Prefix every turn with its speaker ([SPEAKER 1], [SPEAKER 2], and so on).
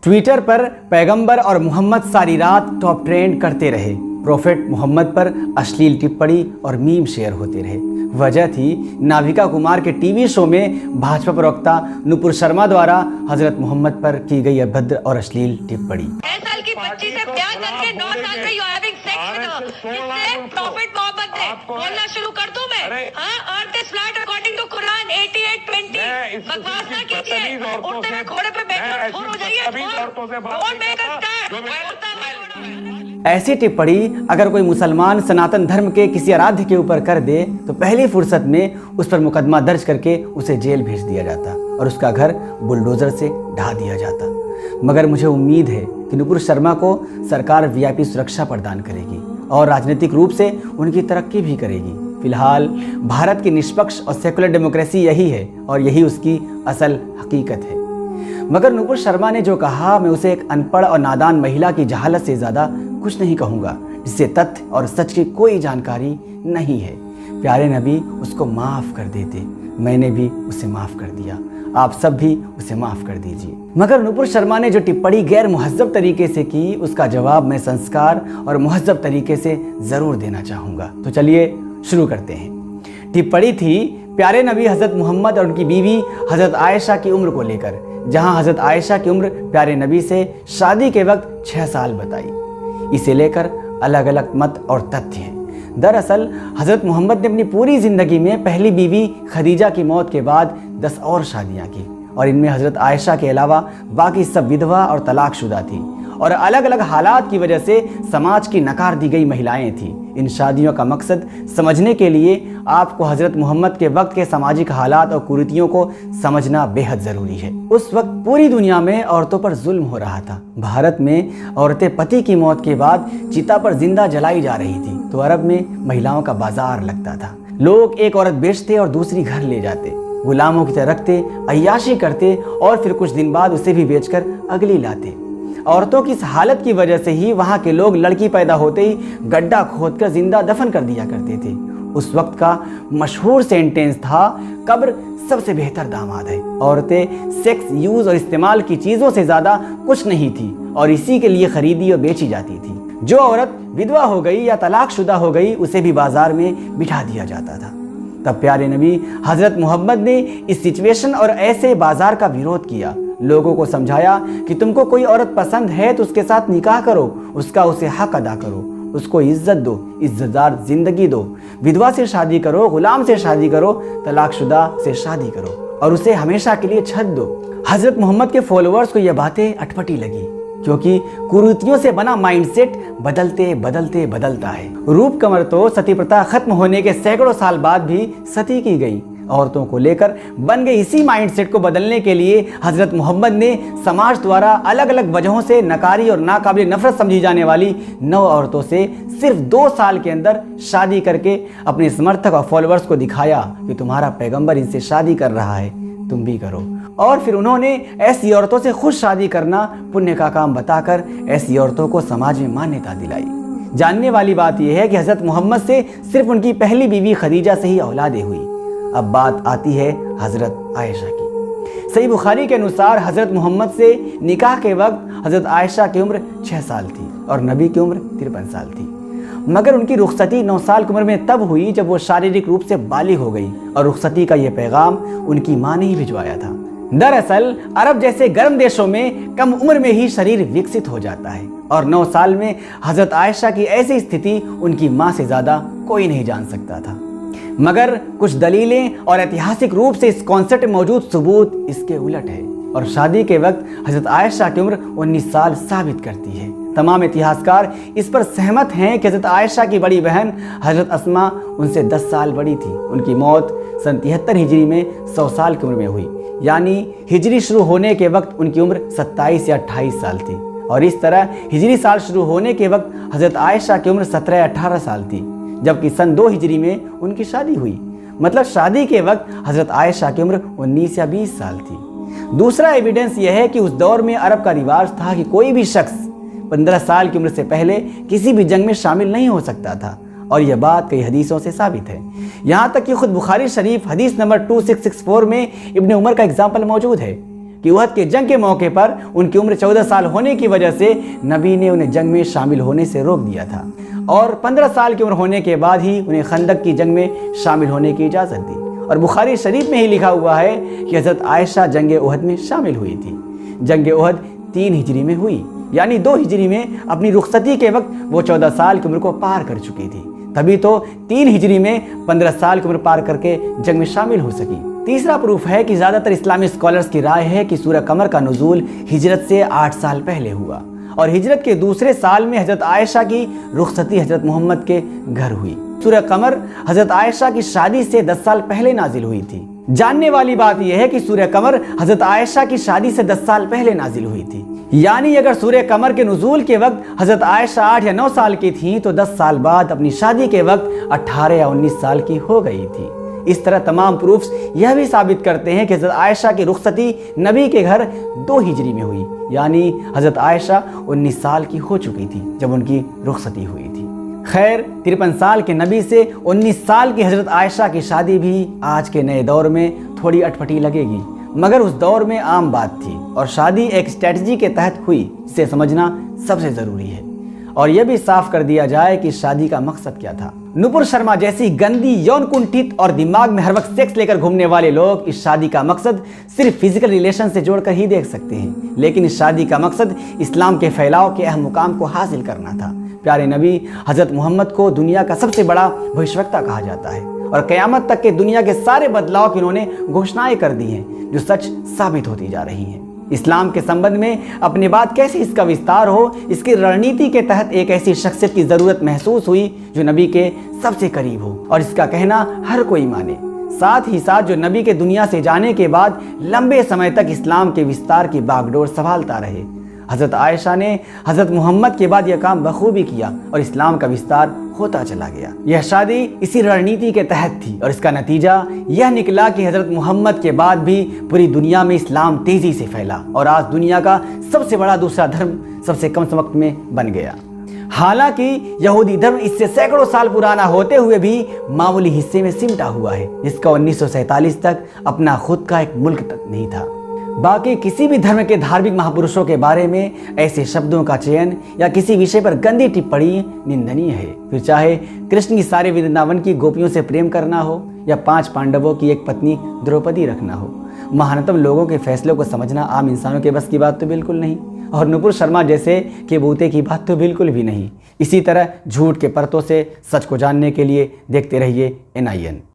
[SPEAKER 1] Twitter पर पैगंबर और मोहम्मद सारी रात टॉप ट्रेंड करते रहे। प्रोफेट मोहम्मद पर अश्लील टिप्पणी और मीम शेयर होते रहे। वजह थी नाविका कुमार के टीवी शो में भाजपा प्रवक्ता नुपुर शर्मा द्वारा हजरत मोहम्मद पर की गई अभद्र और अश्लील टिप्पणी।
[SPEAKER 2] 6 साल की बच्ची से प्यार करके 9 साल में you having sex with her. इससे प्रॉफिट मोहम्मद ने बोलना शुरू कर दूं मैं? हां, earth is flat according to Quran 88:20। बकवास ना कीजिए, उठते हुए घोड़े पे बैठकर थोर हो जाइए। Don't make us start.
[SPEAKER 1] ऐसी टिप्पणी अगर कोई मुसलमान सनातन धर्म के किसी आराध्य के ऊपर कर दे तो पहली फुर्सत में उस पर मुकदमा दर्ज करके उसे जेल भेज दिया जाता और उसका घर बुलडोजर से ढा दिया जाता। मगर मुझे उम्मीद है कि नुपुर शर्मा को सरकार वीआईपी सुरक्षा प्रदान करेगी और राजनीतिक रूप से उनकी तरक्की भी करेगी। फिलहाल भारत की निष्पक्ष और सेकुलर डेमोक्रेसी यही है और यही उसकी असल हकीकत है। मगर नुपुर शर्मा ने जो कहा, मैं उसे एक अनपढ़ और नादान महिला की जहालत से ज़्यादा कुछ नहीं कहूँगा, जिससे तथ्य और सच की कोई जानकारी नहीं है। प्यारे नबी उसको माफ़ कर देते, मैंने भी उसे माफ़ कर दिया, आप सब भी उसे माफ़ कर दीजिए। मगर नुपुर शर्मा ने जो टिप्पणी गैर मुहज़्ज़ब तरीके से की, उसका जवाब मैं संस्कार और मुहज़्ज़ब तरीके से ज़रूर देना चाहूँगा। तो चलिए शुरू करते हैं। टिप्पणी थी प्यारे नबी हज़रत मोहम्मद और उनकी बीवी हज़रत आयशा की उम्र को लेकर, जहां हज़रत आयशा की उम्र प्यारे नबी से शादी के वक्त 6 साल बताई। इसे लेकर अलग अलग मत और तथ्य हैं। दरअसल हज़रत मोहम्मद ने अपनी पूरी ज़िंदगी में पहली बीवी खदीजा की मौत के बाद 10 और शादियां की और इनमें हज़रत आयशा के अलावा बाकी सब विधवा और तलाकशुदा थी और अलग अलग हालात की वजह से समाज की नकार दी गई महिलाएं थीं। इन शादियों का मकसद समझने के लिए आपको हज़रत मोहम्मद के वक्त के सामाजिक हालात और कुरीतियों को समझना बेहद ज़रूरी है। उस वक्त पूरी दुनिया में औरतों पर जुल्म हो रहा था। भारत में औरतें पति की मौत के बाद चिता पर जिंदा जलाई जा रही थी तो अरब में महिलाओं का बाजार लगता था। लोग एक औरत बेचते और दूसरी घर ले जाते, गुलामों की तरह रखते, अय्याशी करते और फिर कुछ दिन बाद उसे भी बेचकर अगली लाते। औरतों की इस हालत की वजह से ही वहाँ के लोग लड़की पैदा होते ही गड्ढा खोदकर जिंदा दफन कर दिया करते थे। उस वक्त का मशहूर सेंटेंस था, कब्र सबसे बेहतर दामाद है। औरतें सेक्स, यूज और इस्तेमाल की चीज़ों से ज़्यादा कुछ नहीं थी और इसी के लिए खरीदी और बेची जाती थी। जो औरत विधवा हो गई या तलाकशुदा हो गई उसे भी बाजार में बिठा दिया जाता था। तब प्यारे नबी हज़रत मोहम्मद ने इस सिचुएशन और ऐसे बाजार का विरोध किया। लोगों को समझाया कि तुमको कोई औरत पसंद है तो उसके साथ निकाह करो, उसका उसे हक अदा करो, उसको इज्जत दो, इज्जतदार जिंदगी दो। विधवा से शादी करो, गुलाम से शादी करो, तलाकशुदा से शादी करो और उसे हमेशा के लिए छत दो। हज़रत मोहम्मद के फॉलोअर्स को यह बातें अटपटी लगी क्योंकि कुरीतियों से बना माइंडसेट बदलते बदलते बदलता है। रूप कमर तो सती प्रथा खत्म होने के सैकड़ों साल बाद भी सती की गई। औरतों को लेकर बन गए इसी माइंडसेट को बदलने के लिए हज़रत मोहम्मद ने समाज द्वारा अलग अलग वजहों से नकारी और नाकाबिल नफरत समझी जाने वाली 9 औरतों से सिर्फ 2 साल के अंदर शादी करके अपने समर्थक और फॉलोअर्स को दिखाया कि तुम्हारा पैगंबर इनसे शादी कर रहा है, तुम भी करो। और फिर उन्होंने ऐसी औरतों से खुद शादी करना पुण्य का काम बताकर ऐसी औरतों को समाज में मान्यता दिलाई। जानने वाली बात यह है कि हज़रत मोहम्मद से सिर्फ उनकी पहली बीवी खदीजा से ही औलादें हुई। अब बात आती है हज़रत आयशा की। सही बुखारी के अनुसार हज़रत मोहम्मद से निकाह के वक्त हज़रत आयशा की उम्र 6 साल थी और नबी की उम्र 53 साल थी। मगर उनकी रुखसती 9 साल की उम्र में तब हुई जब वो शारीरिक रूप से बालिग हो गई और रुखसती का ये पैगाम उनकी माँ ने ही भिजवाया था। दरअसल अरब जैसे गर्म देशों में कम उम्र में ही शरीर विकसित हो जाता है और 9 साल में हज़रत आयशा की ऐसी स्थिति उनकी माँ से ज़्यादा कोई नहीं जान सकता था। मगर कुछ दलीलें और ऐतिहासिक रूप से इस कॉन्सेप्ट में मौजूद सबूत इसके उलट है और शादी के वक्त हज़रत आयशा की उम्र 19 साल साबित करती है। तमाम इतिहासकार इस पर सहमत हैं कि हज़रत आयशा की बड़ी बहन हज़रत अस्मा उनसे 10 साल बड़ी थी। उनकी मौत सन 73 हिजरी में 100 साल की उम्र में हुई, यानी हिजरी शुरू होने के वक्त उनकी उम्र 27 या 28 साल थी और इस तरह हिजरी साल शुरू होने के वक्त हज़रत आयशा की उम्र 17 या 18 साल थी, जबकि सन 2 हिजरी में उनकी शादी हुई। मतलब शादी के वक्त हज़रत आयशा की उम्र 19 या 20 साल थी। दूसरा एविडेंस यह है कि उस दौर में अरब का रिवाज था कि कोई भी शख्स 15 साल की उम्र से पहले किसी भी जंग में शामिल नहीं हो सकता था और यह बात कई हदीसों से साबित है। यहाँ तक कि खुद बुखारी शरीफ हदीस नंबर 2664 में इब्ने उमर का एग्जाम्पल मौजूद है। कि उहद के जंग के मौके पर उनकी उम्र 14 साल होने की वजह से नबी ने उन्हें जंग में शामिल होने से रोक दिया था और 15 साल की उम्र होने के बाद ही उन्हें खंदक की जंग में शामिल होने की इजाज़त दी। और बुखारी शरीफ में ही लिखा हुआ है कि हज़रत आयशा जंग उहद में शामिल हुई थी। जंग उहद 3 हिजरी में हुई, यानी 2 हिजरी में अपनी रुखसती के वक्त वो 14 साल की उम्र को पार कर चुकी थी, तभी तो 3 हिजरी में 15 साल की उम्र पार करके जंग में शामिल हो सकी। तीसरा प्रूफ है कि ज़्यादातर इस्लामी स्कॉलर्स की राय है कि सूरह कमर का नुज़ूल हिजरत से 8 साल पहले हुआ और हिजरत के दूसरे साल में हज़रत आयशा की रुखसती हज़रत मोहम्मद के घर हुई। सूरह कमर हज़रत आयशा की शादी से 10 साल पहले नाजिल हुई थी। जानने वाली बात यह है कि सूरह कमर हज़रत आयशा की शादी से 10 साल पहले नाजिल हुई थी, यानी अगर सूरह कमर के नुज़ूल के वक्त हज़रत आयशा 8 या 9 साल की थी तो 10 साल बाद अपनी शादी के वक्त 18 या 19 साल की हो गई थी। इस तरह तमाम प्रूफ्स यह भी साबित करते हैं कि हज़रत आयशा की रुखसती नबी के घर 2 हिजरी में हुई, यानी हज़रत आयशा 19 साल की हो चुकी थी जब उनकी रुखसती हुई थी। खैर, 53 साल के नबी से 19 साल की हज़रत आयशा की शादी भी आज के नए दौर में थोड़ी अटपटी लगेगी, मगर उस दौर में आम बात थी और शादी एक स्ट्रेटजी के तहत हुई, इसे समझना सबसे ज़रूरी है। और यह भी साफ कर दिया जाए कि शादी का मकसद क्या था। नुपुर शर्मा जैसी गंदी, यौन कुंठित और दिमाग में हर वक्त सेक्स लेकर घूमने वाले लोग इस शादी का मकसद सिर्फ फिजिकल रिलेशन से जोड़कर ही देख सकते हैं, लेकिन इस शादी का मकसद इस्लाम के फैलाव के अहम मुकाम को हासिल करना था। प्यारे नबी हज़रत मोहम्मद को दुनिया का सबसे बड़ा भविष्यवक्ता कहा जाता है और क़यामत तक के दुनिया के सारे बदलाव की उन्होंने घोषणाएं कर दी हैं जो सच साबित होती जा रही हैं। इस्लाम के संबंध में अपनी बात कैसे इसका विस्तार हो, इसकी रणनीति के तहत एक ऐसी शख्सियत की ज़रूरत महसूस हुई जो नबी के सबसे करीब हो और इसका कहना हर कोई माने। साथ ही साथ जो नबी के दुनिया से जाने के बाद लंबे समय तक इस्लाम के विस्तार की बागडोर संभालता रहे। हज़रत आयशा ने हज़रत मोहम्मद के बाद यह काम बखूबी किया और इस्लाम का विस्तार होता चला गया। यह शादी इसी रणनीति के तहत थी और इसका नतीजा यह निकला कि हज़रत मोहम्मद के बाद भी पूरी दुनिया में इस्लाम तेज़ी से फैला और आज दुनिया का सबसे बड़ा दूसरा धर्म सबसे कम वक्त में बन गया। हालांकि यहूदी धर्म इससे सैकड़ों साल पुराना होते हुए भी मामूली हिस्से में सिमटा हुआ है, जिसका 1947 तक अपना खुद का एक मुल्क तक नहीं था। बाकी किसी भी धर्म के धार्मिक महापुरुषों के बारे में ऐसे शब्दों का चयन या किसी विषय पर गंदी टिप्पणी निंदनीय है, फिर चाहे कृष्ण की सारे वृंदावन की गोपियों से प्रेम करना हो या 5 पांडवों की एक पत्नी द्रौपदी रखना हो। महानतम लोगों के फैसलों को समझना आम इंसानों के बस की बात तो बिल्कुल नहीं और नुपुर शर्मा जैसे के बूते की बात तो बिल्कुल भी नहीं। इसी तरह झूठ के परतों से सच को जानने के लिए देखते रहिए NIN।